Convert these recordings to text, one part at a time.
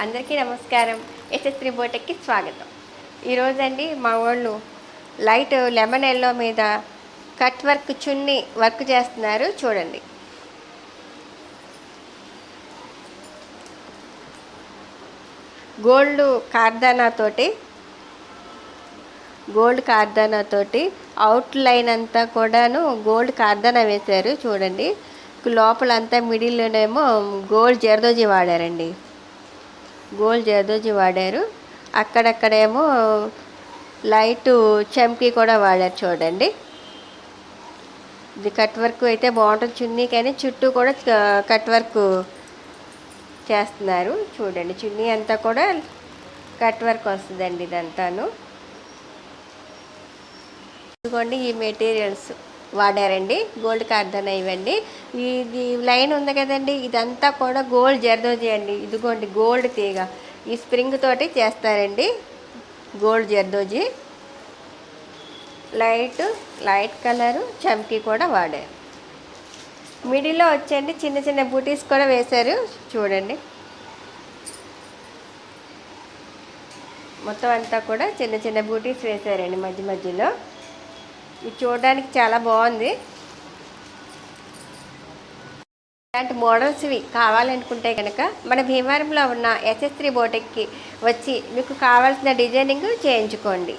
అందరికీ నమస్కారం. యశస్వి బోటెక్కి స్వాగతం. ఈరోజండి మా వాళ్ళు లైట్ లెమన్ ఎల్లో మీద కట్ వర్క్ చున్నీ వర్క్ చేస్తున్నారు చూడండి. గోల్డ్ కార్దానాతోటి అవుట్ లైన్ అంతా కూడాను గోల్డ్ కార్దానా వేశారు చూడండి. లోపలంతా మిడిల్లోనేమో గోల్డ్ జర్దోజీ వాడారండి. అక్కడక్కడేమో లైటు చమ్కీ కూడా వాడారు చూడండి. ఇది కట్ వర్క్ అయితే బాగుంటుంది చున్నీ, కానీ చుట్టూ కూడా కట్ వర్క్ చేస్తున్నారు చూడండి. చున్నీ అంతా కూడా కట్ వర్క్ వస్తుందండి. ఇదంతాను ఇదిగోండి, ఈ మెటీరియల్స్ వాడారండి. గోల్డ్ కార్దానా ఇవ్వండి. ఇది లైన్ ఉంది కదండి, ఇదంతా కూడా గోల్డ్ జర్దోజీ అండి. ఇదిగోండి గోల్డ్ తీగ, ఈ స్ప్రింగ్ తోటి చేస్తారండి గోల్డ్ జర్దోజీ. లైట్ కలరు చమ్కీ కూడా వాడారు. మిడిల్లో వచ్చండి చిన్న చిన్న బూటీస్ కూడా వేశారు చూడండి. మొత్తం అంతా కూడా చిన్న చిన్న బూటీస్ వేశారండి మధ్యలో. ఇది చూడడానికి చాలా బాగుంది. ఇలాంటి మోడల్స్ ఇవి కావాలనుకుంటే కనుక మన భీమవరంలో ఉన్న యశస్వి బోటెక్కి వచ్చి మీకు కావాల్సిన డిజైనింగ్ చేయించుకోండి.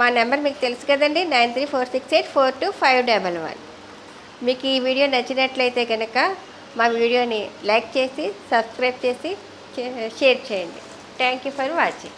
మా నెంబర్ మీకు తెలుసు కదండి, 9346842511. మీకు ఈ వీడియో నచ్చినట్లయితే కనుక మా వీడియోని లైక్ చేసి సబ్స్క్రైబ్ చేసి షేర్ చేయండి. Thank you for watching.